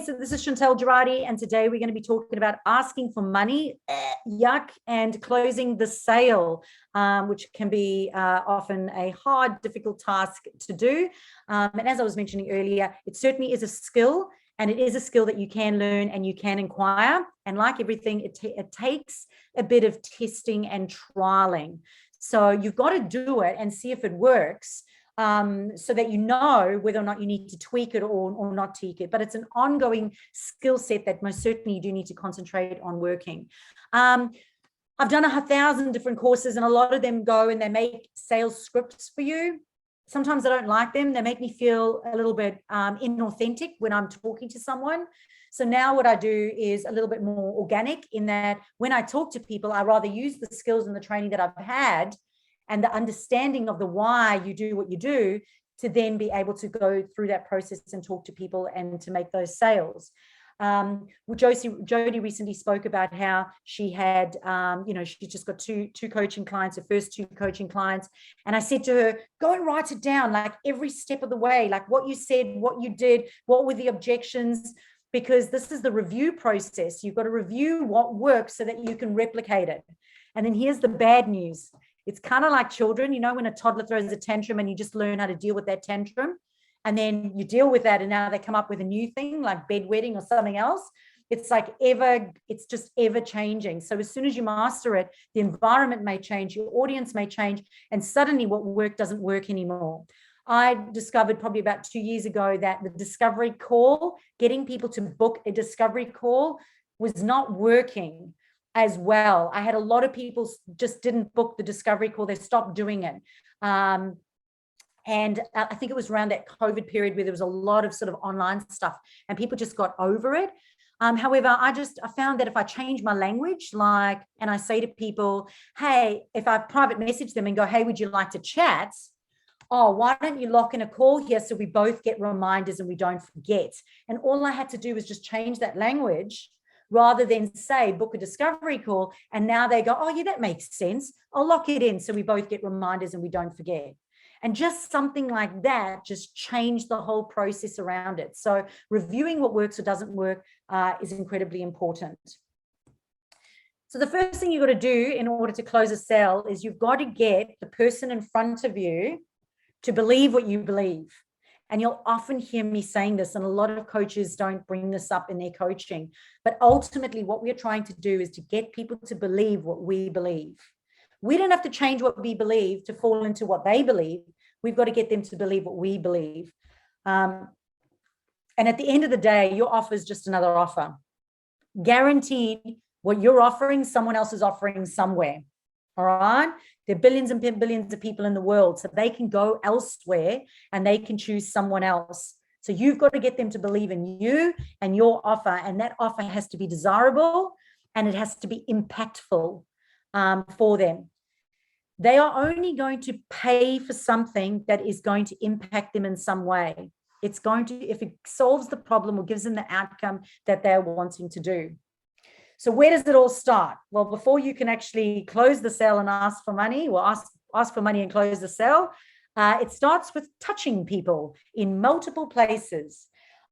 so this is Chantel Girardi, and today we're going to be talking about asking for money, yuck, and closing the sale, which can be often a hard, difficult task to do. And as I was mentioning earlier, it certainly is a skill, and it is a skill that you can learn and you can acquire. And like everything, it takes a bit of testing and trialing. So you've got to do it and see if it works, so that you know whether or not you need to tweak it or not tweak it. But it's an ongoing skill set that most certainly you do need to concentrate on working. I've done 1,000 different courses, and a lot of them go and they make sales scripts for you. Sometimes I don't like them. They make me feel a little bit inauthentic when I'm talking to someone. So now what I do is a little bit more organic, in that when I talk to people, I rather use the skills and the training that I've had and the understanding of the why you do what you do, to then be able to go through that process and talk to people and to make those sales. Jody recently spoke about how she had, she just got two coaching clients, her first 2 coaching clients. And I said to her, go and write it down, like every step of the way, like what you said, what you did, what were the objections, because this is the review process. You've got to review what works so that you can replicate it. And then here's the bad news. It's kind of like children, when a toddler throws a tantrum and you just learn how to deal with that tantrum. And then you deal with that, and now they come up with a new thing like bedwetting or something else. It's just ever changing. So as soon as you master it, the environment may change, your audience may change, and suddenly what worked doesn't work anymore. I discovered probably about 2 years ago that the discovery call, getting people to book a discovery call, was not working as well. I had a lot of people just didn't book the discovery call. They stopped doing it. And I think it was around that COVID period where there was a lot of sort of online stuff and people just got over it. However, I found that if I change my language, and I say to people, hey, if I private message them and go, hey, would you like to chat? Oh, why don't you lock in a call here so we both get reminders and we don't forget? And all I had to do was just change that language, rather than say book a discovery call. And now they go, oh yeah, that makes sense. I'll lock it in so we both get reminders and we don't forget. And just something like that just changed the whole process around it. So reviewing what works or doesn't work is incredibly important. So the first thing you've got to do in order to close a sale is you've got to get the person in front of you to believe what you believe. And you'll often hear me saying this, and a lot of coaches don't bring this up in their coaching. But ultimately, what we're trying to do is to get people to believe what we believe. We don't have to change what we believe to fall into what they believe. We've got to get them to believe what we believe. And at the end of the day, your offer is just another offer. Guaranteed, what you're offering, someone else is offering somewhere. All right. There are billions and billions of people in the world, so they can go elsewhere and they can choose someone else. So you've got to get them to believe in you and your offer. And that offer has to be desirable and it has to be impactful for them. They are only going to pay for something that is going to impact them in some way. It's going to, if it solves the problem or gives them the outcome that they're wanting to do. So where does it all start? Well, before you can actually close the sale and ask for money, or ask for money and close the sale, it starts with touching people in multiple places.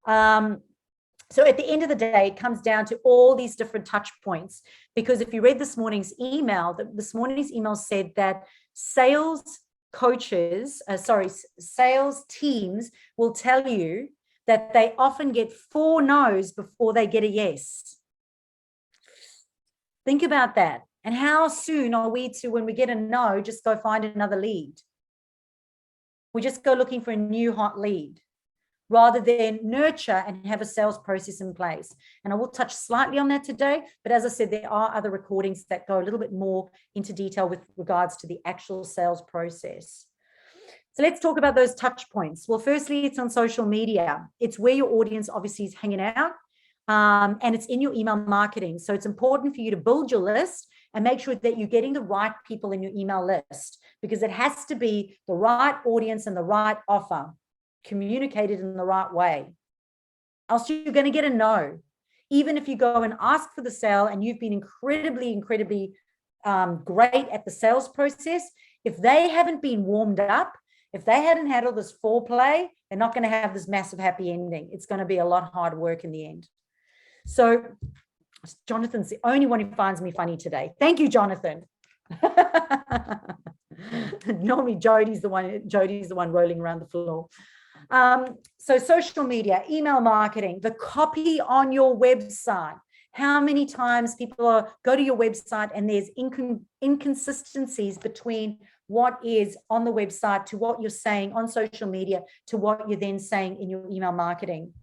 So at the end of the day, it comes down to all these different touch points, because if you read this morning's email, this morning's email said that sales teams will tell you that they often get 4 no's before they get a yes. Think about that. And how soon are we to, when we get a no, just go find another lead? We just go looking for a new hot lead rather than nurture and have a sales process in place. And I will touch slightly on that today. But as I said, there are other recordings that go a little bit more into detail with regards to the actual sales process. So let's talk about those touch points. Well, firstly, it's on social media. It's where your audience obviously is hanging out. And it's in your email marketing. So it's important for you to build your list and make sure that you're getting the right people in your email list, because it has to be the right audience and the right offer communicated in the right way. Else you're going to get a no. Even if you go and ask for the sale and you've been incredibly great at the sales process, if they haven't been warmed up, If they hadn't had all this foreplay, they're not going to have this massive happy ending. It's going to be a lot hard work in the end. So Jonathan's the only one who finds me funny today. Thank you, Jonathan. Normally Jody's the one rolling around the floor. So social media, email marketing, the copy on your website. How many times people go to your website and there's inconsistencies between what is on the website to what you're saying on social media to what you're then saying in your email marketing.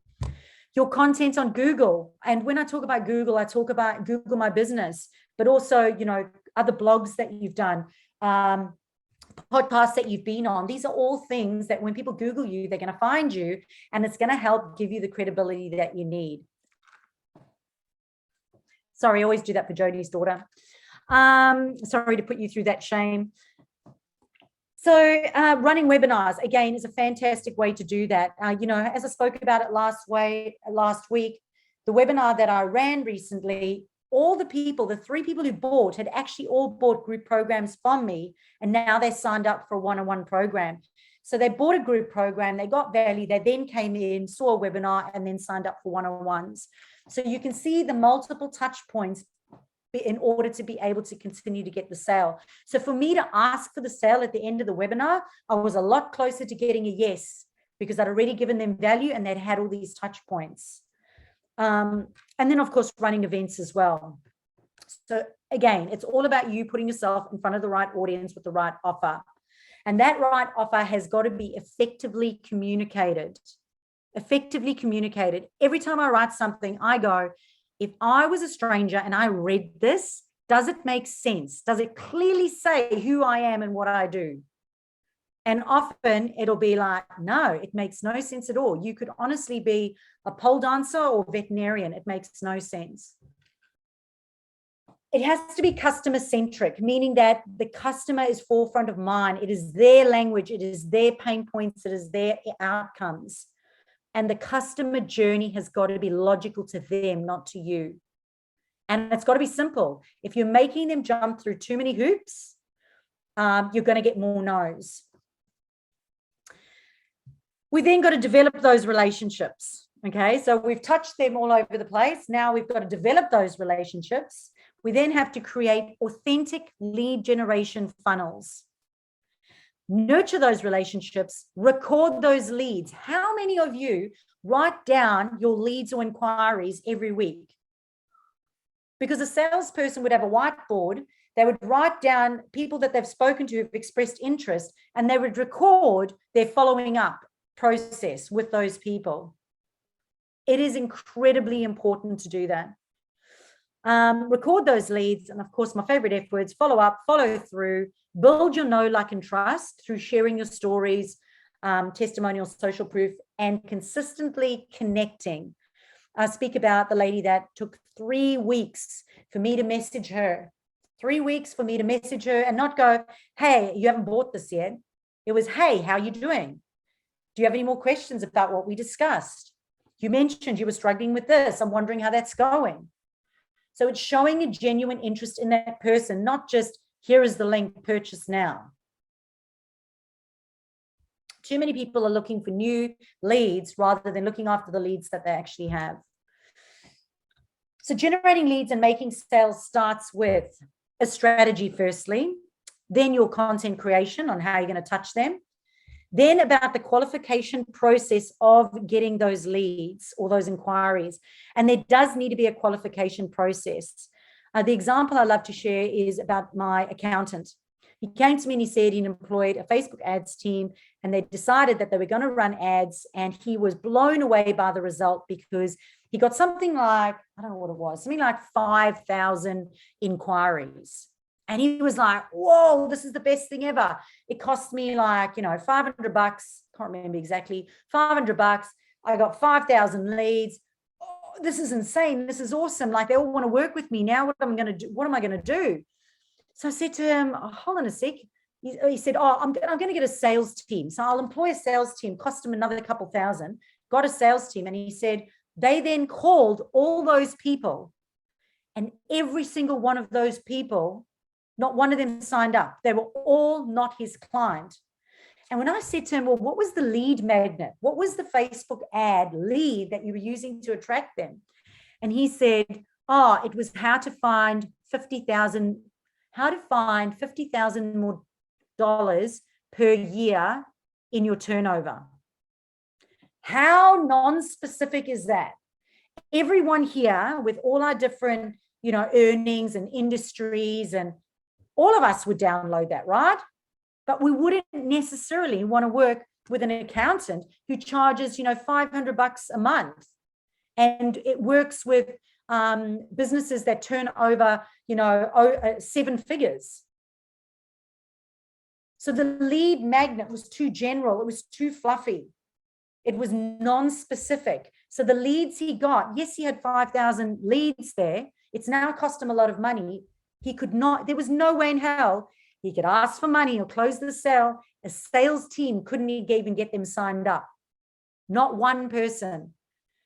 Your content on Google. And when I talk about Google, I talk about Google My Business, but also, you know, other blogs that you've done, podcasts that you've been on. These are all things that when people Google you, they're going to find you, and it's going to help give you the credibility that you need. Sorry, I always do that for Jody's daughter. Sorry to put you through that shame. So running webinars, again, is a fantastic way to do that. You know, as I spoke about it last week, the webinar that I ran recently, all the people, the 3 people who bought had actually all bought group programs from me, and now they signed up for a one-on-one program. So they bought a group program, they got value, they then came in, saw a webinar, and then signed up for one-on-ones. So you can see the multiple touch points in order to be able to continue to get the sale. So for me to ask for the sale at the end of the webinar, I was a lot closer to getting a yes, because I'd already given them value and they'd had all these touch points. And then, of course, running events as well. So again, it's all about you putting yourself in front of the right audience with the right offer. And that right offer has got to be effectively communicated. Effectively communicated. Every time I write something, I go, if I was a stranger and I read this, does it make sense? Does it clearly say who I am and what I do? And often it'll be like, no, it makes no sense at all. You could honestly be a pole dancer or veterinarian. It makes no sense. It has to be customer centric, meaning that the customer is forefront of mind. It is their language. It is their pain points. It is their outcomes. And the customer journey has got to be logical to them, not to you. And it's got to be simple. If you're making them jump through too many hoops, you're going to get more no's. We then got to develop those relationships. Okay, so we've touched them all over the place. Now we've got to develop those relationships. We then have to create authentic lead generation funnels. Nurture those relationships, record those leads. How many of you write down your leads or inquiries every week? Because a salesperson would have a whiteboard, they would write down people that they've spoken to who've expressed interest, and they would record their following up process with those people. It is incredibly important to do that. Record those leads. And of course, my favorite F words, follow up, follow through, build your know, like, and trust through sharing your stories, testimonials, social proof, and consistently connecting. I speak about the lady that took 3 weeks for me to message her. 3 weeks for me to message her and not go, hey, you haven't bought this yet. It was, hey, how are you doing? Do you have any more questions about what we discussed? You mentioned you were struggling with this. I'm wondering how that's going. So it's showing a genuine interest in that person, not just here is the link, purchase now. Too many people are looking for new leads rather than looking after the leads that they actually have. So generating leads and making sales starts with a strategy firstly, then your content creation on how you're going to touch them, then about the qualification process of getting those leads or those inquiries. And there does need to be a qualification process. The example I love to share is about my accountant. He came to me and he said he'd employed a Facebook ads team, and they decided that they were going to run ads, and he was blown away by the result because he got something like, I don't know what it was, something like 5,000 inquiries. And he was like, whoa, this is the best thing ever. It cost me like, $500, can't remember exactly, $500. I got 5,000 leads. Oh, this is insane. This is awesome. Like, they all want to work with me now. What am I going to do? What am I going to do? So I said to him, oh, hold on a sec. He said, oh, I'm going to get a sales team. So I'll employ a sales team, cost him another couple thousand, got a sales team. And he said, they then called all those people, and every single one of those people, not one of them signed up. They were all not his client. And when I said to him, well, what was the lead magnet? What was the Facebook ad lead that you were using to attract them? And he said, oh, it was how to find 50,000 more dollars per year in your turnover. How non-specific is that? Everyone here with all our different, earnings and industries, and all of us would download that, right? But we wouldn't necessarily want to work with an accountant who charges, $500 a month. And it works with businesses that turn over, 7 figures. So the lead magnet was too general. It was too fluffy. It was non-specific. So the leads he got, yes, he had 5,000 leads there. It's now cost him a lot of money. There was no way in hell he could ask for money or close the sale. A sales team couldn't even get them signed up. Not one person,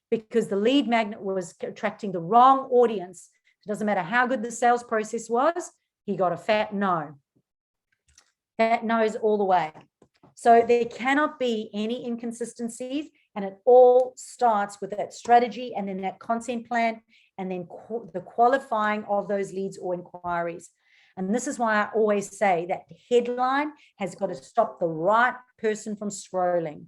because the lead magnet was attracting the wrong audience. It doesn't matter how good the sales process was, he got a fat no. Fat no's all the way. So there cannot be any inconsistencies, and it all starts with that strategy and then that content plan and then the qualifying of those leads or inquiries. And this is why I always say that the headline has got to stop the right person from scrolling.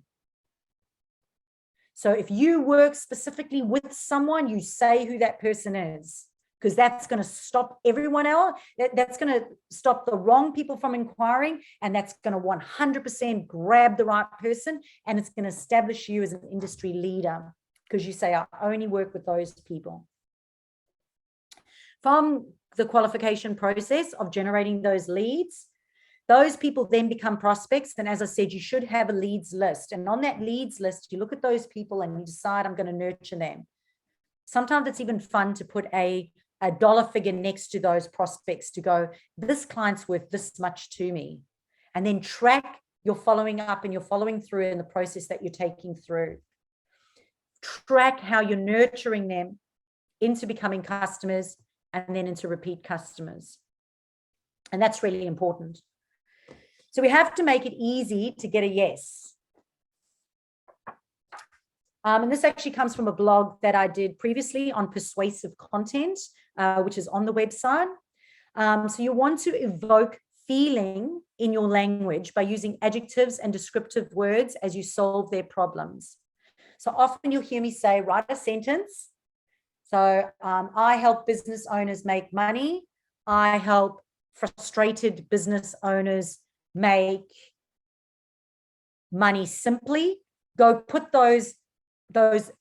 So if you work specifically with someone, you say who that person is, because that's going to stop everyone else. That's going to stop the wrong people from inquiring, and that's going to 100% grab the right person, and it's going to establish you as an industry leader because you say, I only work with those people. From the qualification process of generating those leads, those people then become prospects. And as I said, you should have a leads list. And on that leads list, you look at those people and you decide, I'm going to nurture them. Sometimes it's even fun to put a dollar figure next to those prospects to go, this client's worth this much to me. And then track your following up and your following through in the process that you're taking through. Track how you're nurturing them into becoming customers and then into repeat customers. And that's really important. So we have to make it easy to get a yes. And this actually comes from a blog that I did previously on persuasive content, which is on the website. So you want to evoke feeling in your language by using adjectives and descriptive words as you solve their problems. So often you'll hear me say, write a sentence. So I help business owners make money. I help frustrated business owners make money simply. Go put those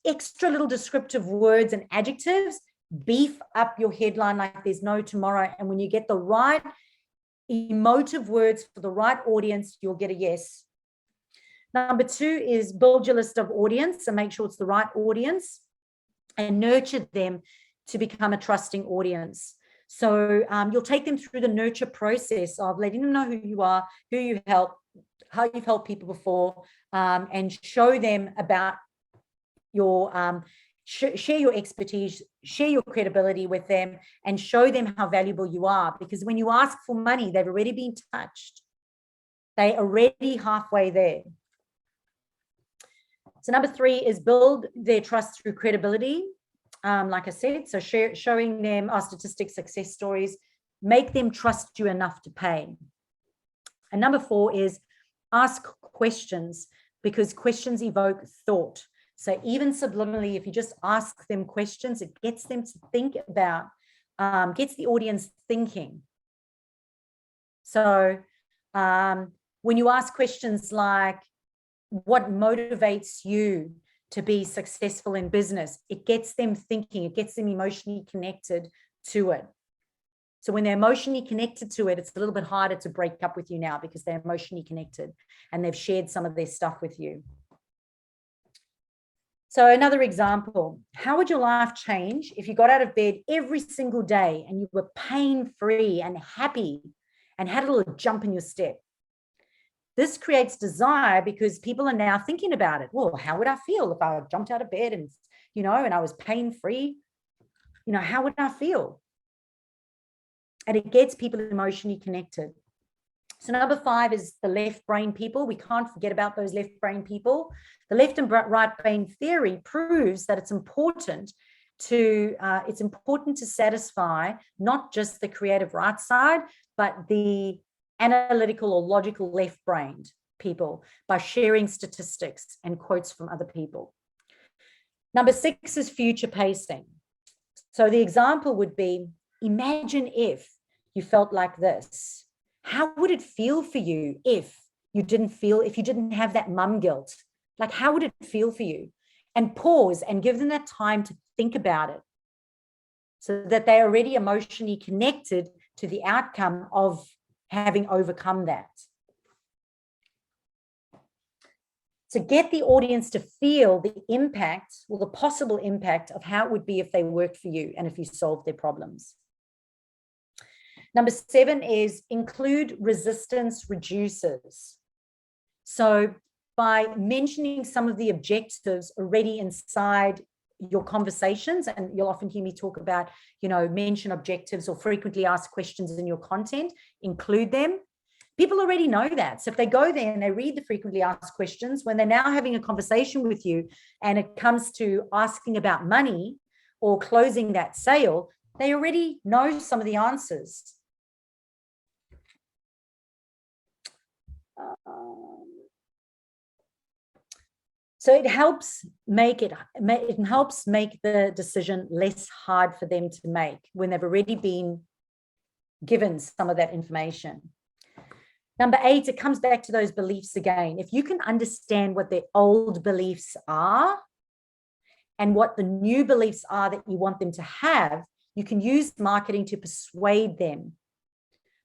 extra little descriptive words and adjectives, beef up your headline like there's no tomorrow. And when you get the right emotive words for the right audience, you'll get a yes. Number 2 is build your list of audience and make sure it's the right audience and nurture them to become a trusting audience. So you'll take them through the nurture process of letting them know who you are, who you help, how you've helped people before, and show them about your, share your expertise, share your credibility with them, and show them how valuable you are. Because when you ask for money, they've already been touched. They're already halfway there. So number 3 is build their trust through credibility. Like I said, so showing them our statistics, success stories, make them trust you enough to pay. And number 4 is ask questions, because questions evoke thought. So even subliminally, if you just ask them questions, it gets them to think about, gets the audience thinking. So when you ask questions like, what motivates you to be successful in business, it gets them thinking, it gets them emotionally connected to it. So when they're emotionally connected to it, it's a little bit harder to break up with you now because they're emotionally connected and they've shared some of their stuff with you. So another example, how would your life change if you got out of bed every single day and you were pain-free and happy and had a little jump in your step? This creates desire because people are now thinking about it. Well, how would I feel if I jumped out of bed and, and I was pain-free? How would I feel? And it gets people emotionally connected. So number 5 is the left brain people. We can't forget about those left brain people. The left and right brain theory proves that it's important to satisfy not just the creative right side, but the analytical or logical left brained people by sharing statistics and quotes from other people. Number 6 is future pacing. So the example would be, imagine if you felt like this. How would it feel for you if you didn't have that mum guilt? Like, how would it feel for you? And pause and give them that time to think about it so that they're already emotionally connected to the outcome of having overcome that. So get the audience to feel the impact or the possible impact of how it would be if they worked for you and if you solved their problems. Number 7 is include resistance reducers. So by mentioning some of the objectives already inside your conversations, and you'll often hear me talk about, mention objectives or frequently asked questions in your content, include them. People already know that. So if they go there and they read the frequently asked questions, when they're now having a conversation with you and it comes to asking about money or closing that sale, they already know some of the answers. So it helps make the decision less hard for them to make when they've already been given some of that information. Number 8, it comes back to those beliefs again. If you can understand what their old beliefs are and what the new beliefs are that you want them to have, you can use marketing to persuade them.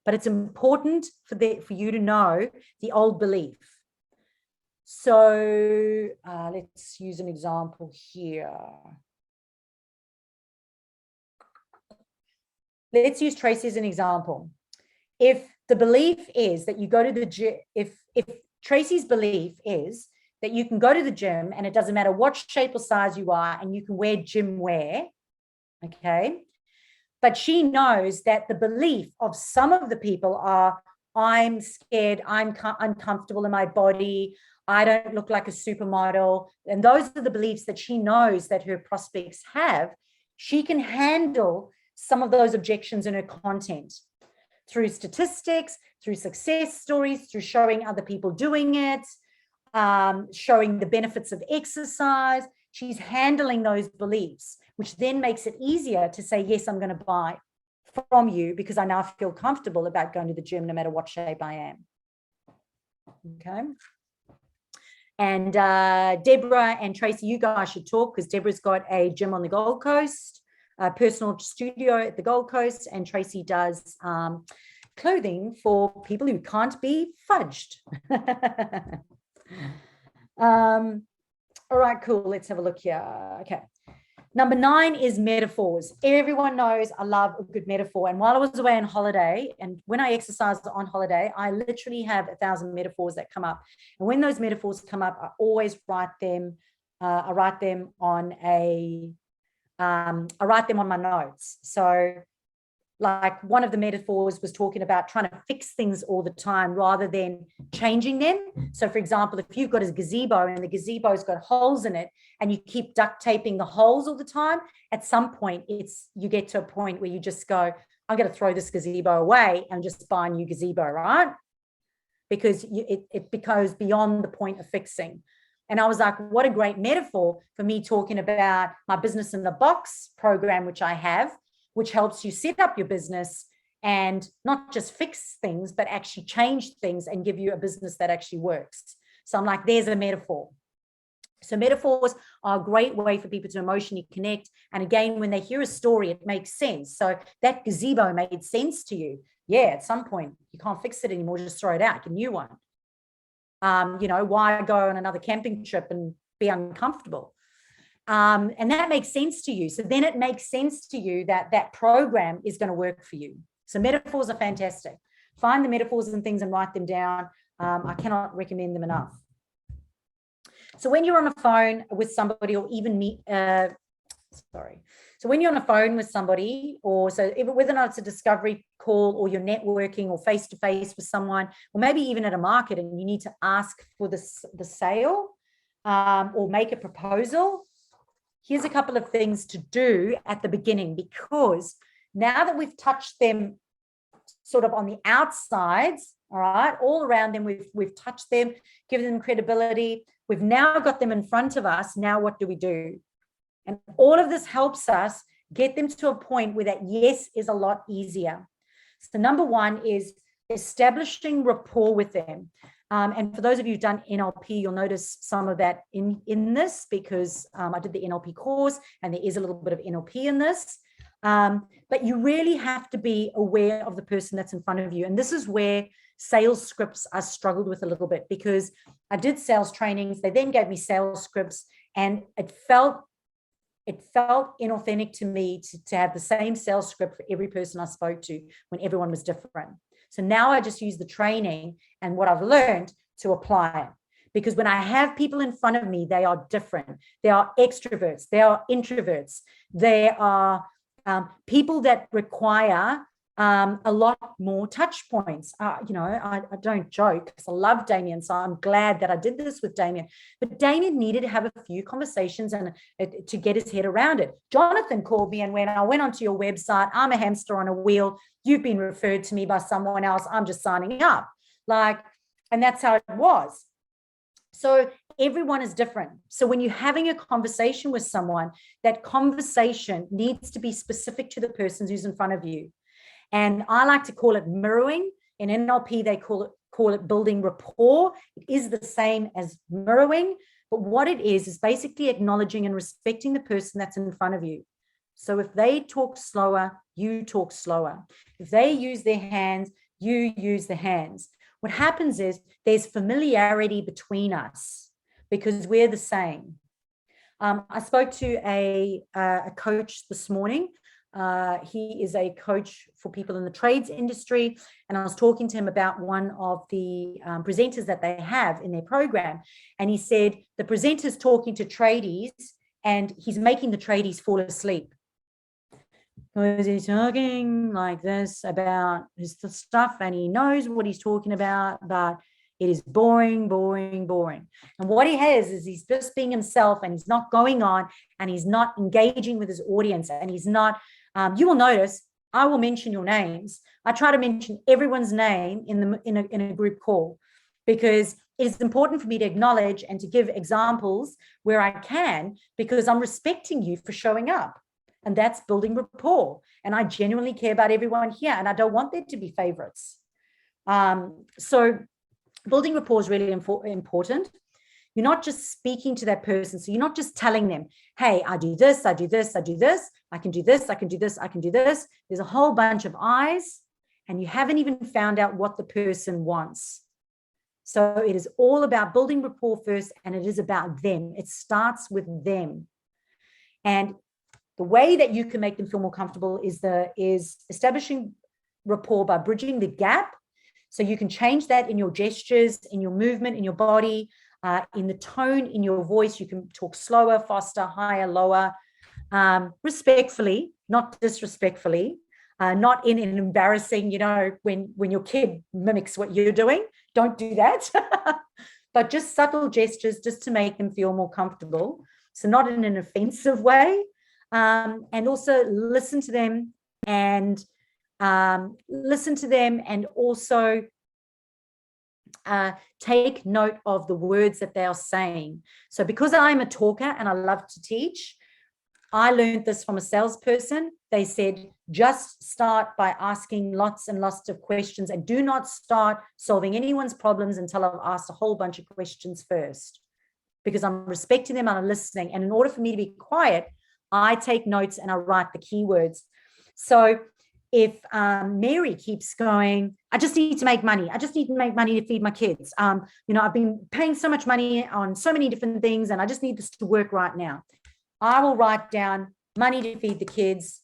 But it's important for you to know the old belief. So let's use an example here. Let's use Tracy as an example. If the belief is that you go to the gym, if Tracy's belief is that you can go to the gym and it doesn't matter what shape or size you are and you can wear gym wear, okay? But she knows that the belief of some of the people are, I'm scared, I'm uncomfortable in my body, I don't look like a supermodel. And those are the beliefs that she knows that her prospects have. She can handle some of those objections in her content through statistics, through success stories, through showing other people doing it, showing the benefits of exercise. She's handling those beliefs, which then makes it easier to say, yes, I'm going to buy from you because I now feel comfortable about going to the gym no matter what shape I am. Okay. And Deborah and Tracy, you guys should talk because Deborah's got a gym on the Gold Coast, a personal studio at the Gold Coast, and Tracy does clothing for people who can't be fudged. All right, cool. Let's have a look here. Okay. Number 9 is metaphors. Everyone knows I love a good metaphor. And while I was away on holiday, and when I exercised on holiday, I literally have 1,000 metaphors that come up. And when those metaphors come up, I always write them. I write them on my notes. So like one of the metaphors was talking about trying to fix things all the time rather than changing them. So for example, if you've got a gazebo and the gazebo's got holes in it and you keep duct taping the holes all the time, at some point you get to a point where you just go, I'm going to throw this gazebo away and just buy a new gazebo, right? Because it becomes beyond the point of fixing. And I was like, what a great metaphor for me talking about my business in the box program, which I have, which helps you set up your business and not just fix things, but actually change things and give you a business that actually works. So I'm like, there's a metaphor. So metaphors are a great way for people to emotionally connect. And again, when they hear a story, it makes sense. So that gazebo made sense to you. Yeah, at some point, you can't fix it anymore, just throw it out, get a new one. Why go on another camping trip and be uncomfortable? And that makes sense to you. So then it makes sense to you that that program is going to work for you. So metaphors are fantastic. Find the metaphors and things and write them down. I cannot recommend them enough. So when you're on a phone with somebody or even sorry. So when you're on a phone with somebody, or so even whether or not it's a discovery call or you're networking or face-to-face with someone, or maybe even at a market and you need to ask for the sale or make a proposal, here's a couple of things to do at the beginning, because now that we've touched them sort of on the outsides, all right, all around them, we've touched them, given them credibility, we've now got them in front of us. Now what do we do? And all of this helps us get them to a point where that yes is a lot easier. So number one is establishing rapport with them. And for those of you who've done NLP, you'll notice some of that in this, because I did the NLP course and there is a little bit of NLP in this. But you really have to be aware of the person that's in front of you. And this is where sales scripts I struggled with a little bit, because I did sales trainings. They then gave me sales scripts, and it felt inauthentic to me to have the same sales script for every person I spoke to when everyone was different. So now I just use the training and what I've learned to apply it. Because when I have people in front of me, they are different. They are extroverts. They are introverts. They are people that require a lot more touch points. I don't joke because I love Damien, so I'm glad that I did this with Damien. But Damien needed to have a few conversations and to get his head around it. Jonathan called me and when I went onto your website, I'm a hamster on a wheel. You've been referred to me by someone else. I'm just signing up. And that's how it was. So everyone is different. So when you're having a conversation with someone, that conversation needs to be specific to the person who's in front of you. And I like to call it mirroring. In NLP, they call it building rapport. It is the same as mirroring, but what it is basically acknowledging and respecting the person that's in front of you. So if they talk slower, you talk slower. If they use their hands, you use the hands. What happens is there's familiarity between us because we're the same. I spoke to a coach this morning. He is a coach for people in the trades industry. And I was talking to him about one of the presenters that they have in their program. And he said, the presenter's talking to tradies and he's making the tradies fall asleep. Because he's talking like this about his stuff and he knows what he's talking about, but it is boring, boring, boring. And what he has is he's just being himself and he's not going on and he's not engaging with his audience and he's not, you will notice, I will mention your names. I try to mention everyone's name in a group call because it is important for me to acknowledge and to give examples where I can, because I'm respecting you for showing up. And that's building rapport. And I genuinely care about everyone here and I don't want there to be favorites. So building rapport is really important. You're not just speaking to that person. So you're not just telling them, hey, I do this, I do this, I do this, I can do this, I can do this, I can do this. There's a whole bunch of I's and you haven't even found out what the person wants. So it is all about building rapport first and it is about them. It starts with them. And the way that you can make them feel more comfortable is establishing rapport by bridging the gap. So you can change that in your gestures, in your movement, in your body, in the tone, in your voice. You can talk slower, faster, higher, lower, respectfully, not disrespectfully, not in an embarrassing, when your kid mimics what you're doing. Don't do that. But just subtle gestures just to make them feel more comfortable. So not in an offensive way. And also listen to them and also take note of the words that they are saying. So because I'm a talker and I love to teach, I learned this from a salesperson. They said, just start by asking lots and lots of questions and do not start solving anyone's problems until I've asked a whole bunch of questions first, because I'm respecting them and I'm listening. And in order for me to be quiet, I take notes and I write the keywords. So if Mary keeps going, I just need to make money. I just need to make money to feed my kids. I've been paying so much money on so many different things and I just need this to work right now. I will write down money to feed the kids,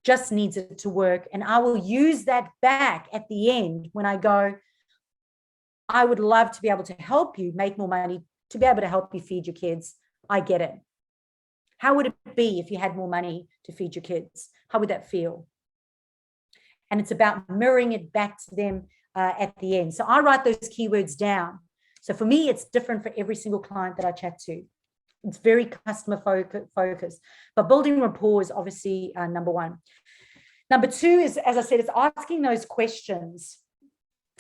just needs it to work. And I will use that back at the end when I go, I would love to be able to help you make more money, to be able to help you feed your kids. I get it. How would it be if you had more money to feed your kids? How would that feel? And it's about mirroring it back to them at the end. So I write those keywords down. So for me, it's different for every single client that I chat to. It's very customer focused, but building rapport is obviously number one. Number two is, as I said, it's asking those questions,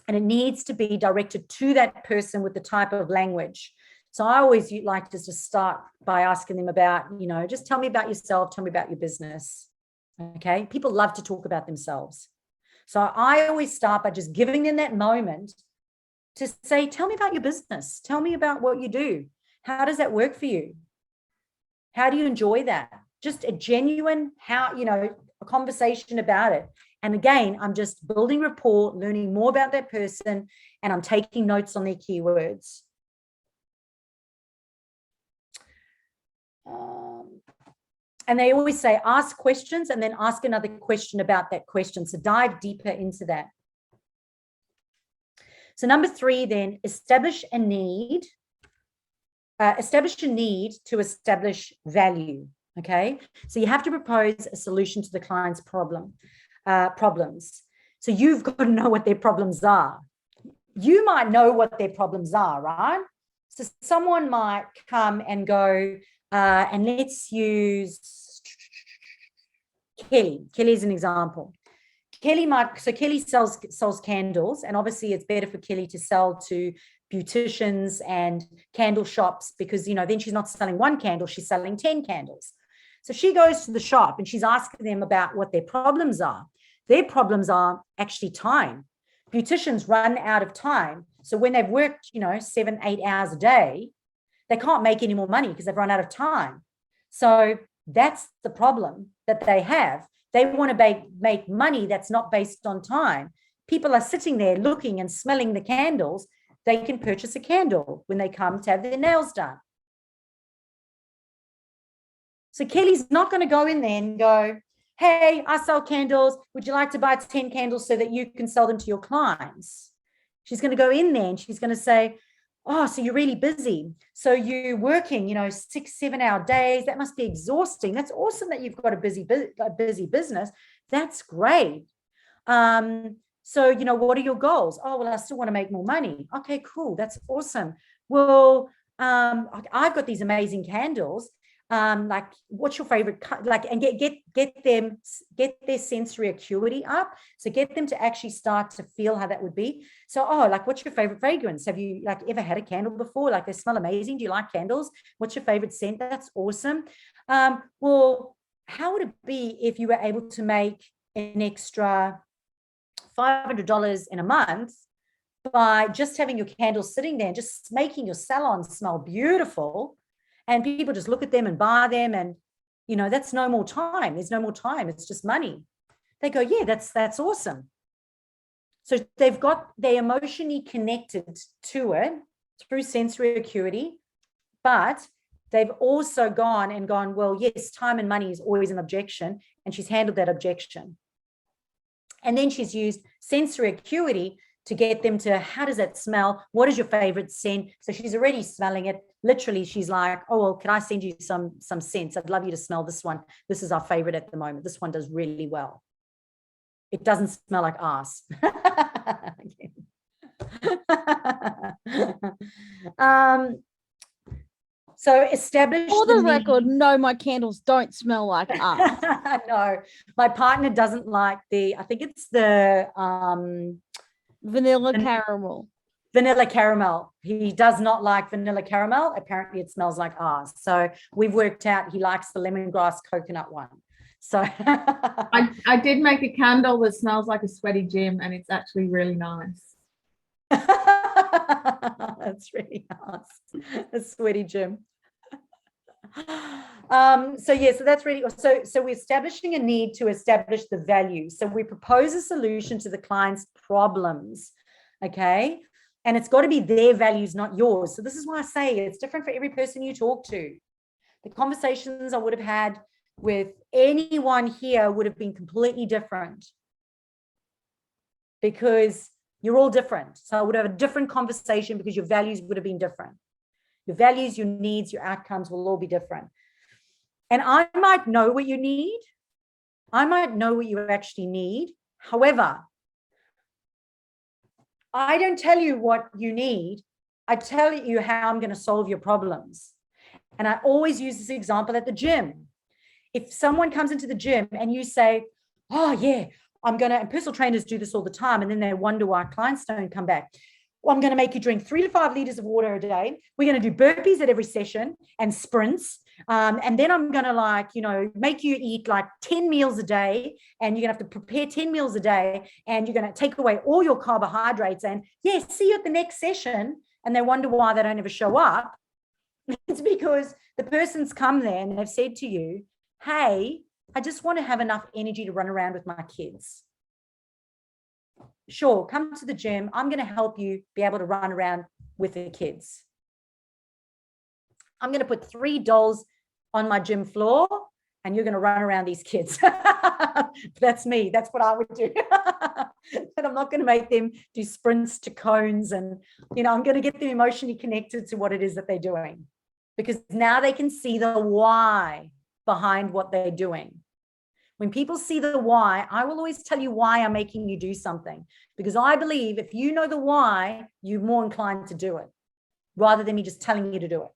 and it needs to be directed to that person with the type of language. So I always like to just start by asking them about, just tell me about yourself, tell me about your business. Okay. People love to talk about themselves. So I always start by just giving them that moment to say, tell me about your business. Tell me about what you do. How does that work for you? How do you enjoy that? Just a genuine, a conversation about it. And again, I'm just building rapport, learning more about that person, and I'm taking notes on their keywords. And they always say, ask questions and then ask another question about that question. So dive deeper into that. So number three, then, establish a need. Establish a need to establish value. Okay. So you have to propose a solution to the client's problems. So you've got to know what their problems are. You might know what their problems are, right? So someone might come and go, and let's use Kelly. Kelly is an example. Kelly sells candles, and obviously it's better for Kelly to sell to beauticians and candle shops because, then she's not selling one candle, she's selling 10 candles. So she goes to the shop and she's asking them about what their problems are. Their problems are actually time. Beauticians run out of time. So when they've worked, 7-8 hours a day, they can't make any more money because they've run out of time. So that's the problem that they have. They want to make money that's not based on time. People are sitting there looking and smelling the candles. They can purchase a candle when they come to have their nails done. So Kelly's not going to go in there and go, hey, I sell candles. Would you like to buy 10 candles so that you can sell them to your clients? She's going to go in there and she's going to say, oh, so you're really busy. So you're working, 6-7 hour days. That must be exhausting. That's awesome that you've got a busy business. That's great. So, what are your goals? Oh, well, I still want to make more money. Okay, cool. That's awesome. Well, I've got these amazing candles. What's your favorite, and get their sensory acuity up. So get them to actually start to feel how that would be. So, what's your favorite fragrance? Have you ever had a candle before? They smell amazing. Do you like candles? What's your favorite scent? That's awesome. Well, how would it be if you were able to make an extra $500 in a month by just having your candles sitting there and just making your salon smell beautiful? And people just look at them and buy them. And, that's no more time. There's no more time. It's just money. They go, yeah, that's awesome. So they're emotionally connected to it through sensory acuity, but they've also gone, well, yes, time and money is always an objection. And she's handled that objection. And then she's used sensory acuity to get them to, how does that smell? What is your favorite scent? So she's already smelling it. Literally, she's like, oh, well, can I send you some scents? I'd love you to smell this one. This is our favorite at the moment. This one does really well. It doesn't smell like ass. So establish. For the record, no, my candles don't smell like ass. No, my partner doesn't like I think it's the vanilla caramel. Vanilla caramel. He does not like vanilla caramel. Apparently it smells like ass. So we've worked out he likes the lemongrass coconut one. So I did make a candle that smells like a sweaty gym, and it's actually really nice. That's really nice. A sweaty gym. So that's really so we're establishing a need to establish the value. So we propose a solution to the client's problems. Okay. And it's got to be their values, not yours. So this is why I say it's different for every person you talk to. The conversations I would have had with anyone here would have been completely different because you're all different. So I would have a different conversation because your values would have been different. Your values, your needs, your outcomes will all be different. And I might know what you need. I might know what you actually need. However, I don't tell you what you need. I tell you how I'm going to solve your problems. And I always use this example at the gym. If someone comes into the gym and you say, oh yeah, and personal trainers do this all the time, and then they wonder why clients don't come back. Well, I'm going to make you drink 3 to 5 liters of water a day. We're going to do burpees at every session and sprints. And then I'm going to make you eat like 10 meals a day, and you're going to have to prepare 10 meals a day, and you're going to take away all your carbohydrates, and see you at the next session. And they wonder why they don't ever show up. It's because the person's come there and they've said to you, hey, I just want to have enough energy to run around with my kids. Sure, come to the gym. I'm going to help you be able to run around with the kids. I'm going to put $3 on my gym floor and you're going to run around these kids. That's me. That's what I would do. But I'm not going to make them do sprints to cones. And, I'm going to get them emotionally connected to what it is that they're doing, because now they can see the why behind what they're doing. When people see the why, I will always tell you why I'm making you do something, because I believe if you know the why, you're more inclined to do it rather than me just telling you to do it.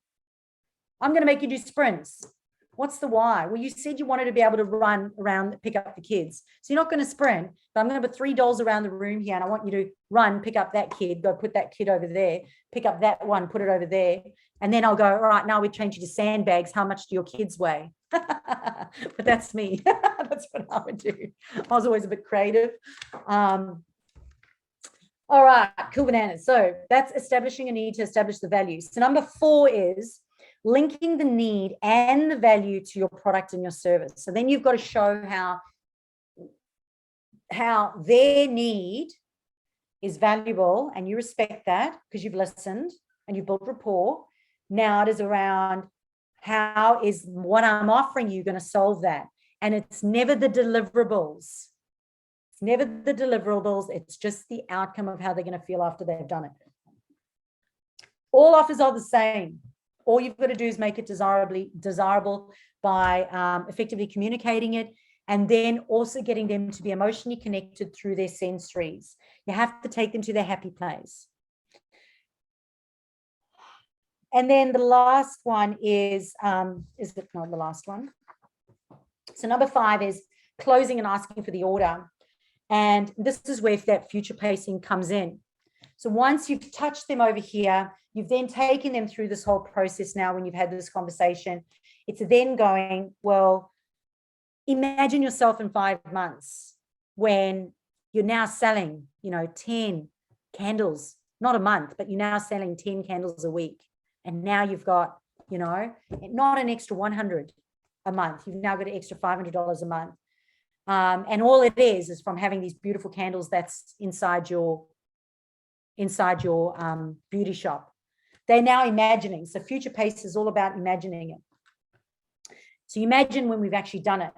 I'm going to make you do sprints. What's the why? Well, you said you wanted to be able to run around, pick up the kids. So you're not going to sprint, but I'm going to put $3 around the room here, and I want you to run, pick up that kid, go put that kid over there, pick up that one, put it over there. And then I'll go, all right, now we change you to sandbags. How much do your kids weigh? But that's me. That's what I would do. I was always a bit creative. All right, cool bananas. So that's establishing a need to establish the value. So number 4 is linking the need and the value to your product and your service. So then you've got to show how their need is valuable, and you respect that because you've listened and you've built rapport. Now it is around, how is what I'm offering you going to solve that? And it's never the deliverables. It's never the deliverables. It's just the outcome of how they're going to feel after they've done it. All offers are the same. All you've got to do is make it desirable by effectively communicating it, and then also getting them to be emotionally connected through their sensories. You have to take them to their happy place. And then the last one is it not the last one? So number 5 is closing and asking for the order. And this is where that future pacing comes in. So once you've touched them over here, you've then taken them through this whole process now when you've had this conversation. It's then going, well, imagine yourself in 5 months when you're now selling, 10 candles, not a month, but you're now selling 10 candles a week. And now you've got, not an extra 100 a month. You've now got an extra $500 a month. And all it is from having these beautiful candles that's inside your beauty shop. They're now imagining. So future pace is all about imagining it. So you imagine when we've actually done it.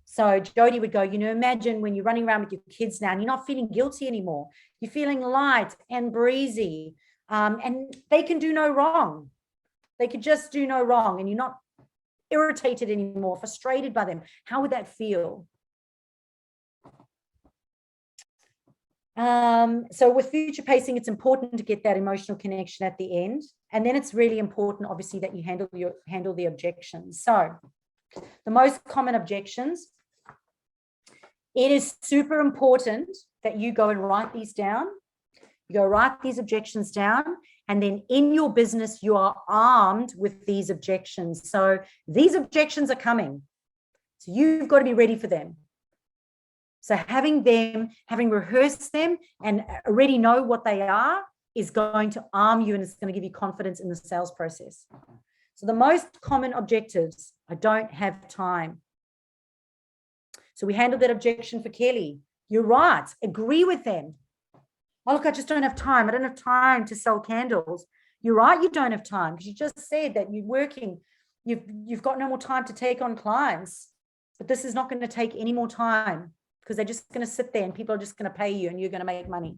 So Jody would go, imagine when you're running around with your kids now and you're not feeling guilty anymore. You're feeling light and breezy. And they can do no wrong. They could just do no wrong. And you're not irritated anymore, frustrated by them. How would that feel? So with future pacing, it's important to get that emotional connection at the end. And then it's really important, obviously, that you handle the objections. So the most common objections, it is super important that you go and write these down. You go write these objections down, and then in your business, you are armed with these objections. So these objections are coming. So you've got to be ready for them. So having rehearsed them and already know what they are is going to arm you, and it's going to give you confidence in the sales process. So the most common objectives, I don't have time. So we handled that objection for Kelly. You're right. Agree with them. Oh, look, I just don't have time. I don't have time to sell candles. You're right. You don't have time because you just said that you're working. You've got no more time to take on clients, but this is not going to take any more time because they're just going to sit there and people are just going to pay you and you're going to make money.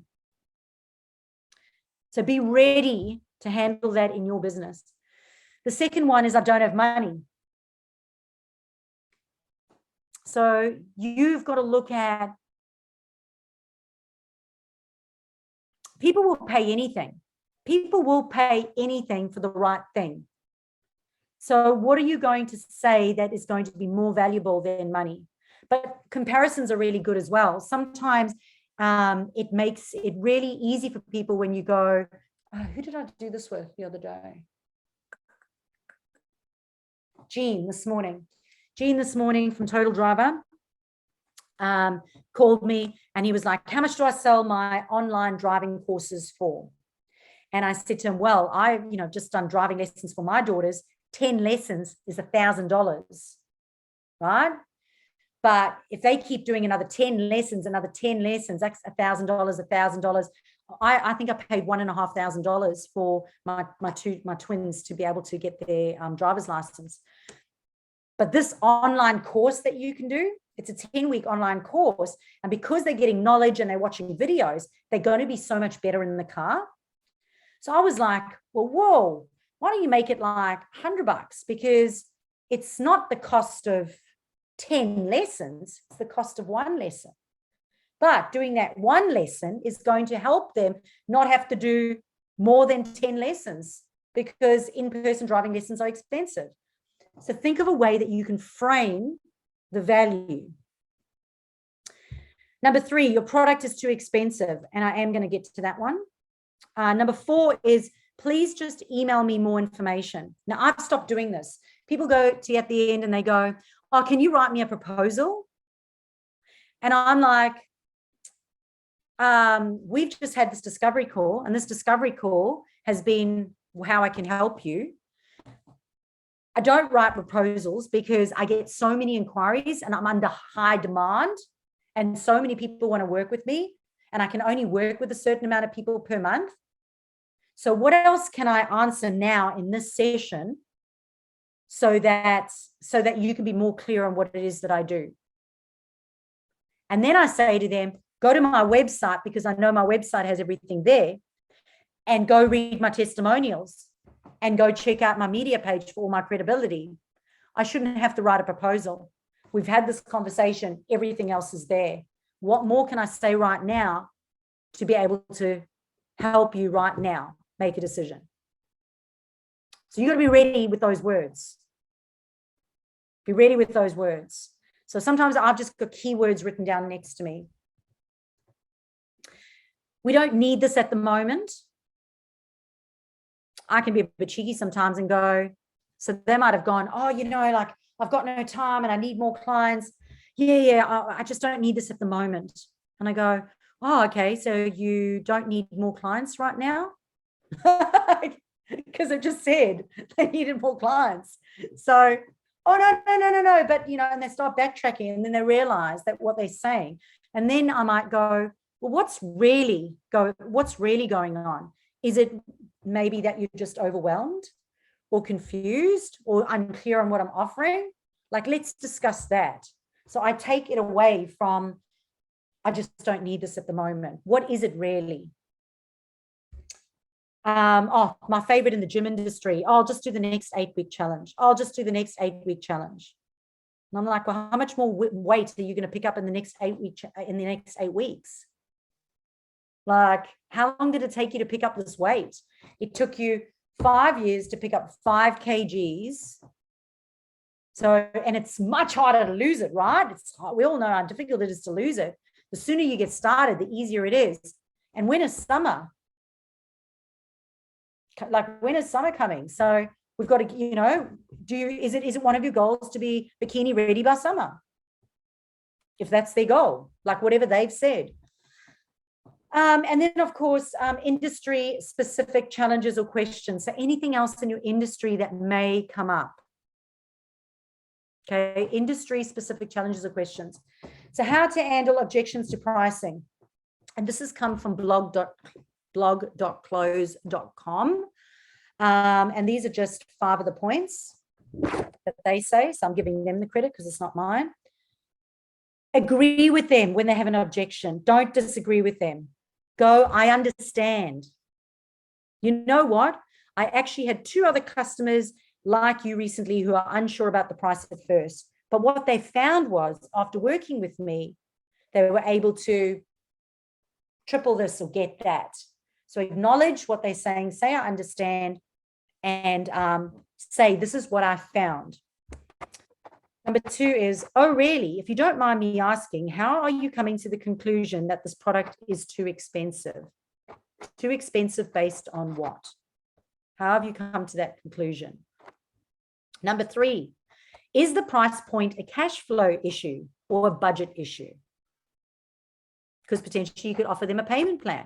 So be ready to handle that in your business. The second one is I don't have money. So you've got to look at, people will pay anything. People will pay anything for the right thing. So what are you going to say that is going to be more valuable than money? But comparisons are really good as well. Sometimes it makes it really easy for people when you go, who did I do this with the other day? Jean this morning from Total Driver called me, and he was like, how much do I sell my online driving courses for? And I said to him, well, I, just done driving lessons for my daughters. 10 lessons is $1,000, right? But if they keep doing another 10 lessons, that's $1,000, $1,000. I think I paid $1,500 for my twins to be able to get their driver's license. But this online course that you can do, it's a 10-week online course. And because they're getting knowledge and they're watching videos, they're going to be so much better in the car. So I was like, well, whoa, why don't you make it like $100? Because it's not the cost of 10 lessons, it's the cost of one lesson. But doing that one lesson is going to help them not have to do more than 10 lessons, because in-person driving lessons are expensive. So think of a way that you can frame the value. Number 3, your product is too expensive. And I am going to get to that one. Number 4 is, please just email me more information. Now, I've stopped doing this. People go to at the end and they go, oh, can you write me a proposal? And I'm like, we've just had this discovery call, and this discovery call has been how I can help you. I don't write proposals because I get so many inquiries and I'm under high demand, and so many people want to work with me, and I can only work with a certain amount of people per month. So what else can I answer now in this session so that you can be more clear on what it is that I do? And then I say to them, go to my website, because I know my website has everything there, and go read my testimonials and go check out my media page for all my credibility. I shouldn't have to write a proposal. We've had this conversation. Everything else is there. What more can I say right now to be able to help you right now make a decision? So you got to be ready with those words. Be ready with those words. So sometimes I've just got keywords written down next to me. We don't need this at the moment. I can be a bit cheeky sometimes and go, so they might have gone, oh, like I've got no time and I need more clients. Yeah, I just don't need this at the moment. And I go, oh, okay, so you don't need more clients right now? Because it just said they needed more clients. So, oh, no. But, and they start backtracking, and then they realize that what they're saying. And then I might go, well, what's really going on? Is it maybe that you're just overwhelmed or confused or unclear on what I'm offering? Like, let's discuss that. So I take it away from, I just don't need this at the moment. What is it really? My favorite in the gym industry, I'll just do the next 8-week challenge. I'll just do the next 8-week challenge. And I'm like, well, how much more weight are you going to pick up in the next 8 weeks? Like, how long did it take you to pick up this weight? It took you 5 years to pick up 5 kgs. So, and it's much harder to lose it, right? We all know how difficult it is to lose it. The sooner you get started, the easier it is. And when is summer? Like, when is summer coming? So we've got to, is it one of your goals to be bikini ready by summer? If that's their goal, like whatever they've said. And then, of course, industry-specific challenges or questions. So anything else in your industry that may come up. Okay, industry-specific challenges or questions. So how to handle objections to pricing. And this has come from blog.close.com. And these are just 5 of the points that they say. So I'm giving them the credit because it's not mine. Agree with them when they have an objection. Don't disagree with them. Go, I understand. You know what? I actually had 2 other customers like you recently who are unsure about the price at first. But what they found was, after working with me, they were able to triple this or get that. So acknowledge what they're saying, say, I understand, and say, this is what I found. Number 2 is, oh, really? If you don't mind me asking, how are you coming to the conclusion that this product is too expensive? Too expensive based on what? How have you come to that conclusion? Number 3, is the price point a cash flow issue or a budget issue? Because potentially you could offer them a payment plan.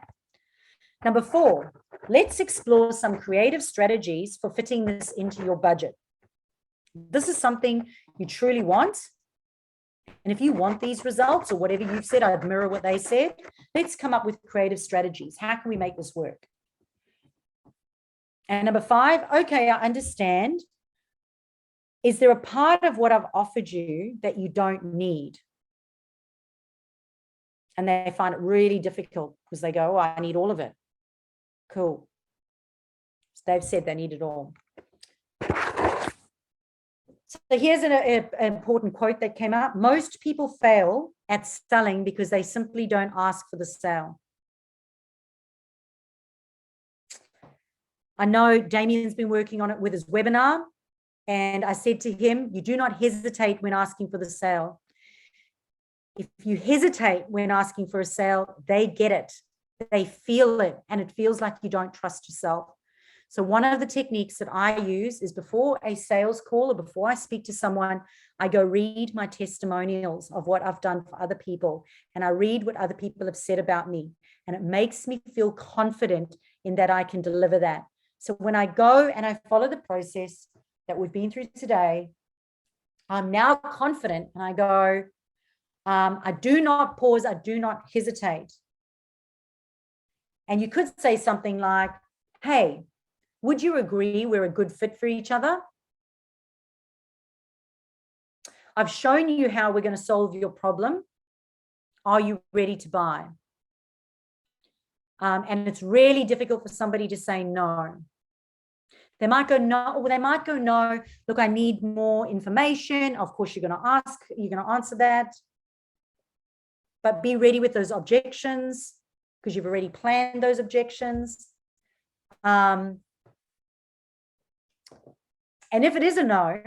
Number 4, let's explore some creative strategies for fitting this into your budget. This is something you truly want. And if you want these results or whatever you've said, I'd mirror what they said. Let's come up with creative strategies. How can we make this work? And number 5, okay, I understand. Is there a part of what I've offered you that you don't need? And they find it really difficult because they go, oh, I need all of it. Cool. So they've said they need it all. So here's an important quote that came out. Most people fail at selling because they simply don't ask for the sale. I know Damien's been working on it with his webinar, and I said to him, you do not hesitate when asking for the sale. If you hesitate when asking for a sale, they get it. They feel it, and it feels like you don't trust yourself. So one of the techniques that I use is before a sales call or before I speak to someone, I go read my testimonials of what I've done for other people, and I read what other people have said about me, and it makes me feel confident in that I can deliver that. So when I go and I follow the process that we've been through today, I'm now confident, and I go, I do not pause, I do not hesitate. And you could say something like, hey, would you agree we're a good fit for each other? I've shown you how we're going to solve your problem. Are you ready to buy? And it's really difficult for somebody to say no. They might go no, or they might go no, look, I need more information. Of course, you're going to ask, you're going to answer that. But be ready with those objections because you've already planned those objections. And if it is a no,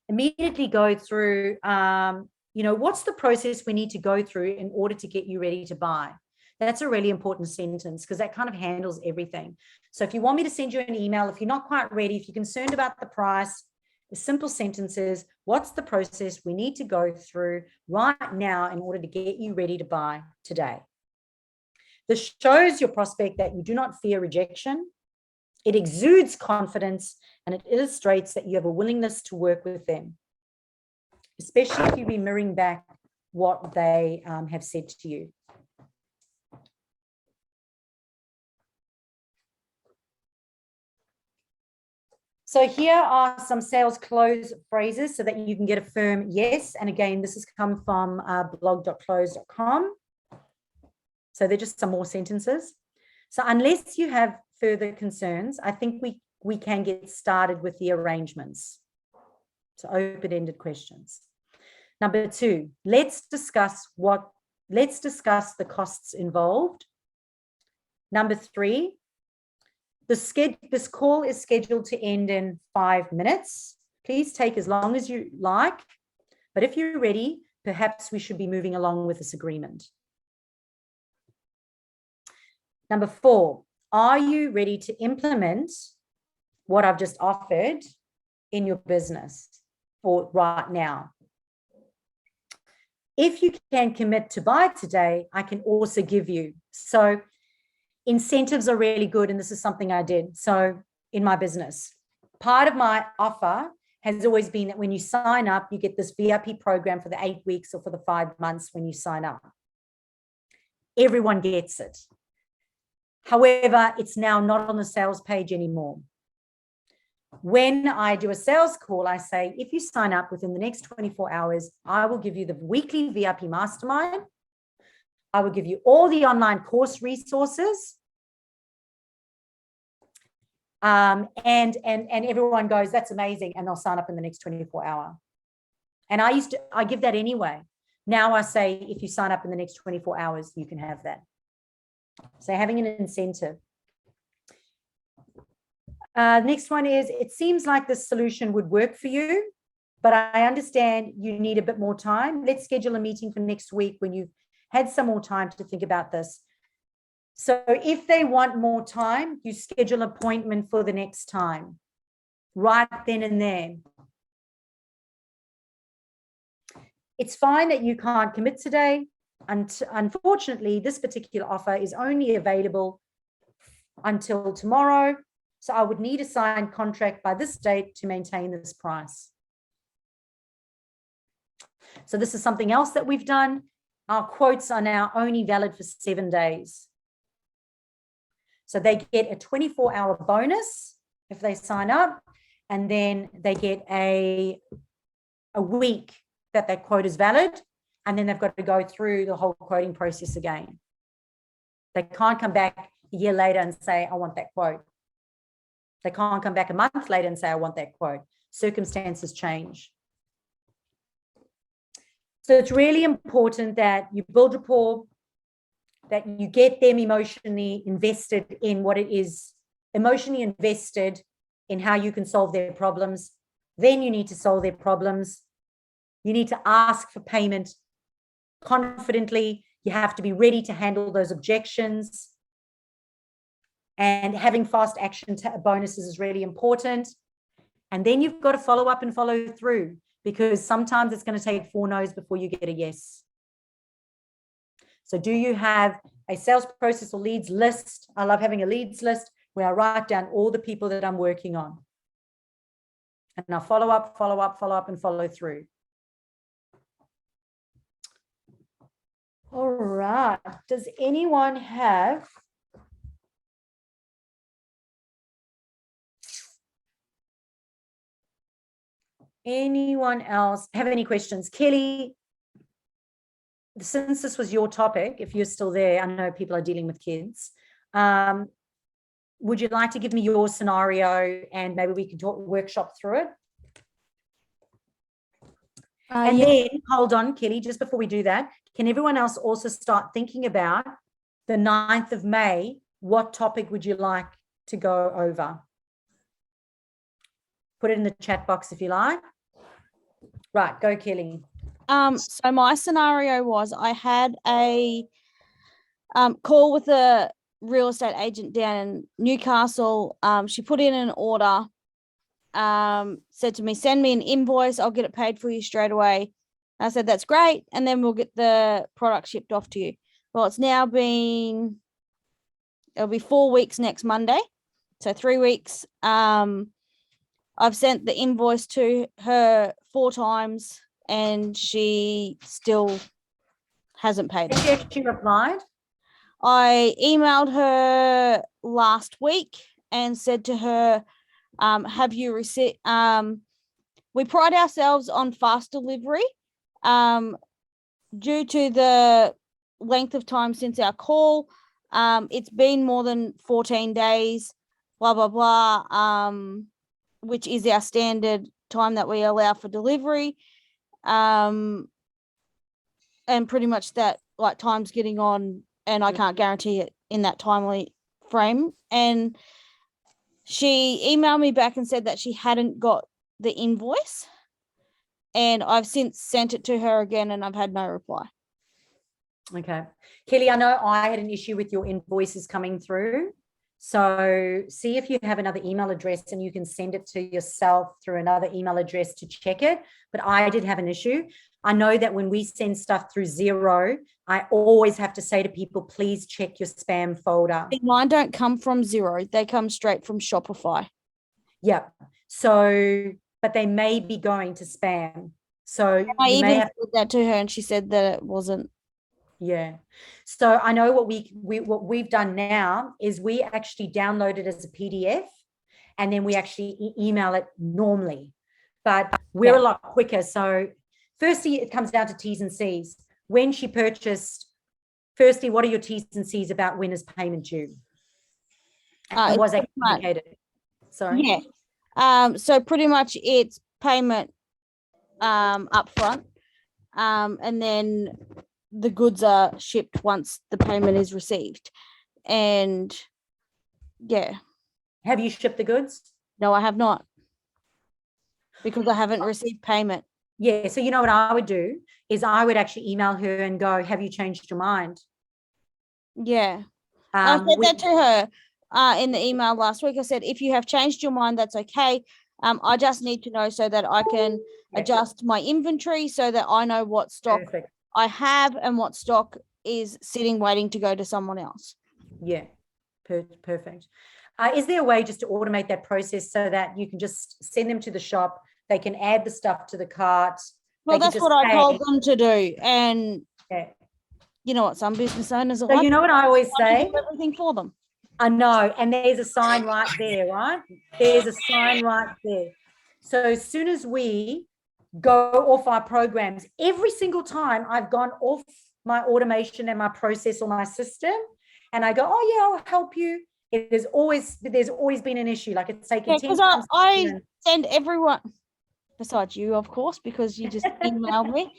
immediately go through, what's the process we need to go through in order to get you ready to buy? That's a really important sentence because that kind of handles everything. So if you want me to send you an email, if you're not quite ready, if you're concerned about the price, the simple sentence is, what's the process we need to go through right now in order to get you ready to buy today? This shows your prospect that you do not fear rejection. It exudes confidence, and it illustrates that you have a willingness to work with them, especially if you be mirroring back what they have said to you. So here are some sales close phrases so that you can get a firm yes. And again, this has come from blog.close.com. So they're just some more sentences. So unless you have further concerns, I think we can get started with the arrangements. So open-ended questions. Number 2, let's discuss the costs involved. Number 3, this call is scheduled to end in 5 minutes. Please take as long as you like, but if you're ready, perhaps we should be moving along with this agreement. Number 4, are you ready to implement what I've just offered in your business or right now? If you can commit to buy today, I can also give you. So incentives are really good, and this is something I did. So in my business, part of my offer has always been that when you sign up, you get this VIP program for the 8 weeks or for the 5 months when you sign up. Everyone gets it. However, it's now not on the sales page anymore. When I do a sales call, I say, if you sign up within the next 24 hours, I will give you the weekly VIP mastermind. I will give you all the online course resources. And everyone goes, that's amazing. And they'll sign up in the next 24 hours. And I give that anyway. Now I say, if you sign up in the next 24 hours, you can have that. So having an incentive. Next one is, it seems like this solution would work for you, but I understand you need a bit more time. Let's schedule a meeting for next week when you've had some more time to think about this. So if they want more time, you schedule an appointment for the next time, right then and there. It's fine that you can't commit today. And unfortunately, this particular offer is only available until tomorrow. So I would need a signed contract by this date to maintain this price. So this is something else that we've done. Our quotes are now only valid for 7 days. So they get a 24-hour bonus if they sign up, and then they get a week that that quote is valid, and then they've got to go through the whole quoting process again. They can't come back a year later and say, I want that quote. They can't come back a month later and say, I want that quote. Circumstances change. So it's really important that you build rapport, that you get them emotionally invested in what it is, emotionally invested in how you can solve their problems. Then you need to solve their problems. You need to ask for payment confidently. You have to be ready to handle those objections. And having fast action bonuses is really important. And then you've got to follow up and follow through, because sometimes it's going to take 4 no's before you get a yes. So do you have a sales process or leads list? I love having a leads list where I write down all the people that I'm working on. And I'll follow up, and follow through. All right. Does anyone have else have any questions? Kelly, since this was your topic, if you're still there, I know people are dealing with kids. Would you like to give me your scenario and maybe we can workshop through it? And then, hold on, Kelly, just before we do that, can everyone else also start thinking about the 9th of May? What topic would you like to go over? Put it in the chat box if you like. Right, go, Kelly. So my scenario was, I had a call with a real estate agent down in Newcastle. She put in an order, said to me, send me an invoice, I'll get it paid for you straight away. I said, that's great, and then we'll get the product shipped off to you. Well, it's now been, it'll be 4 weeks next Monday, so 3 weeks. I've sent the invoice to her 4 times and she still hasn't paid it. Yes, she replied. I emailed her last week and said to her, have you received, we pride ourselves on fast delivery. Due to the length of time since our call, it's been more than 14 days, blah, blah, blah, which is our standard time that we allow for delivery. And pretty much that, like, time's getting on and I can't guarantee it in that timely frame. And she emailed me back and said that she hadn't got the invoice, and I've since sent it to her again and I've had no reply. Okay. Kelly, I know I had an issue with your invoices coming through. So see if you have another email address and you can send it to yourself through another email address to check it. But I did have an issue. I know that when we send stuff through Xero, I always have to say to people, please check your spam folder. Mine don't come from Xero. They come straight from Shopify. Yeah. So, but they may be going to spam. So I even said that to her and she said that it wasn't. Yeah. So I know what we've done now is we actually download it as a PDF and then we actually email it normally, but we're a lot quicker. So firstly, it comes down to T's and C's. When she purchased, firstly, what are your T's and C's about when is payment due? Was that communicated? Sorry. Yeah. So pretty much it's payment up front. And then the goods are shipped once the payment is received. And yeah, Have you shipped the goods? no, I have not, because I haven't received payment. Yeah. So you know what I would do is I would actually email her and go, have you changed your mind? Yeah. I said We- that to her in the email last week. I said, if you have changed your mind, that's okay. I just need to know so that I can Yeah. adjust my inventory so that I know what stock Perfect. I have and what stock is sitting waiting to go to someone else. Yeah. Perfect. Is there a way just to automate that process so that you can just send them to the shop? They can add the stuff to the cart. Well, they can that's what I pay. told them to do. And Yeah. you know what some business owners are So like. you know what I always I say? do everything for them. I know. And there's a sign right there, right? There's a sign right there. So as soon as we go off our programs, every single time I've gone off my automation and my process or my system, and I go, oh yeah, I'll help you. There's always been an issue. Like it's taken 10 Because times. I send everyone, besides you, of course, because you just emailed me.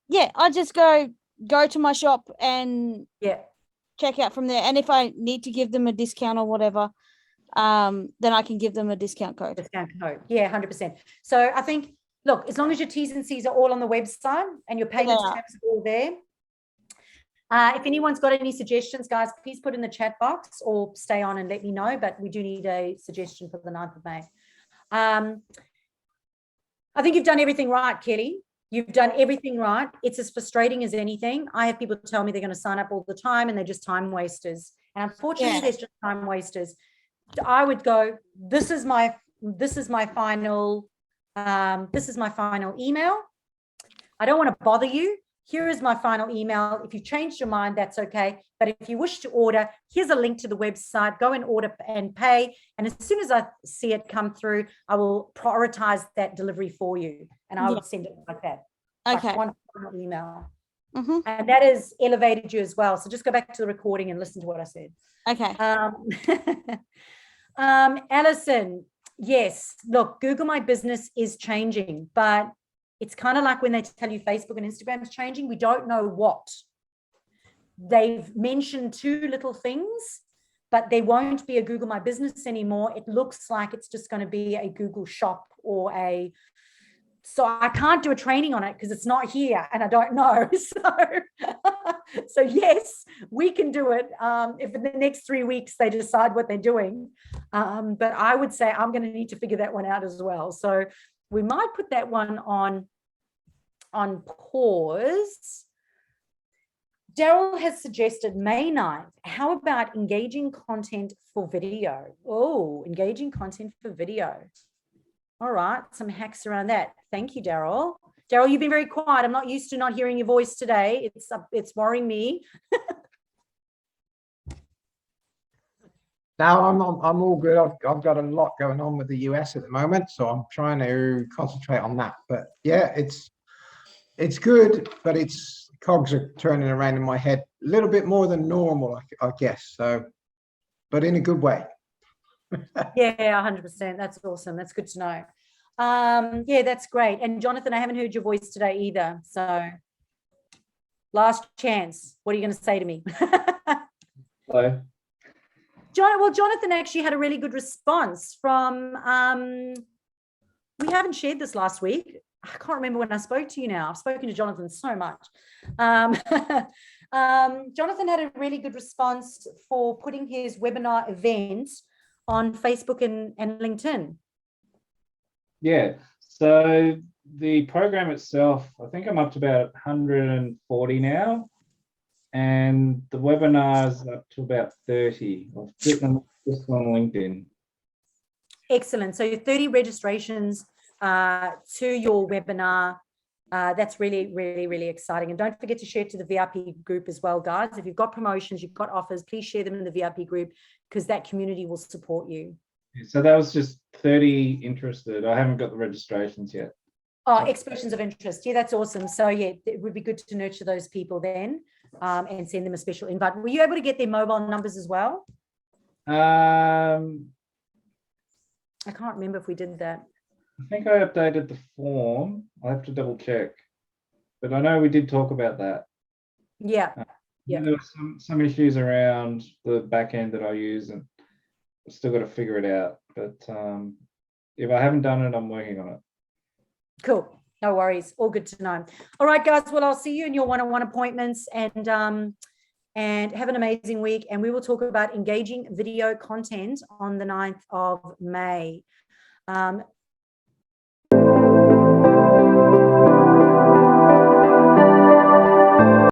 Yeah, I just go to my shop and Yeah. check out from there. And if I need to give them a discount or whatever, then I can give them a discount code. Discount code. Yeah, 100%. So I think, look, as long as your T's and C's are all on the website and your payment terms are all there. If anyone's got any suggestions, guys, please put in the chat box or stay on and let me know. But we do need a suggestion for the 9th of May. I think you've done everything right, Kelly. You've done everything right. It's as frustrating as anything. I have people tell me they're going to sign up all the time and they're just time wasters. And unfortunately, there's just time wasters. I would go, this is my final email. I don't want to bother you. Here is my final email. If you changed your mind, that's okay. But if you wish to order, here's a link to the website. Go and order and pay. And as soon as I see it come through, I will prioritize that delivery for you. And I would send it like that. Okay. Like one final email. Mm-hmm. And that has elevated you as well. So just go back to the recording and listen to what I said. Okay. Alison, yes, look, Google My Business is changing, but it's kind of like when they tell you Facebook and Instagram is changing, we don't know what. They've mentioned 2 little things, but there won't be a Google My Business anymore. It looks like it's just going to be a Google Shop or so I can't do a training on it because it's not here and I don't know. So yes, we can do it if in the next 3 weeks they decide what they're doing. But I would say I'm going to need to figure that one out as well. So we might put that one on pause. Daryl has suggested May 9th. How about engaging content for video? Oh, engaging content for video. All right, some hacks around that. Thank you, Daryl. Daryl, you've been very quiet. I'm not used to not hearing your voice today. It's worrying me. No, I'm all good. I've got a lot going on with the US at the moment, so I'm trying to concentrate on that. But yeah, it's good, but it's cogs are turning around in my head a little bit more than normal, I guess. So, but in a good way. Yeah, 100%. That's awesome. That's good to know. Yeah, that's great. And Jonathan, I haven't heard your voice today either. So last chance. What are you going to say to me? Hello. Well, Jonathan actually had a really good response from, we haven't shared this last week. I can't remember when I spoke to you now. I've spoken to Jonathan so much. Jonathan had a really good response for putting his webinar event on Facebook and LinkedIn. Yeah, so the program itself, I think I'm up to about 140 now, and the webinars up to about 30. I've put them just on LinkedIn. Excellent. So 30 registrations to your webinar. That's really, really, really exciting. And don't forget to share it to the VIP group as well, guys. If you've got promotions, you've got offers, please share them in the VIP group because that community will support you. So that was just 30 interested. I haven't got the registrations yet. Oh, expressions of interest. Yeah, that's awesome. So yeah, it would be good to nurture those people then and send them a special invite. Were you able to get their mobile numbers as well? I can't remember if we did that. I think I updated the form. I have to double check, but I know we did talk about that. Yeah. Yeah. There were some issues around the back end that I use, and I've still got to figure it out. But if I haven't done it, I'm working on it. Cool. No worries. All good to know. All right, guys. Well, I'll see you in your one-on-one appointments, and have an amazing week. And we will talk about engaging video content on the 9th of May.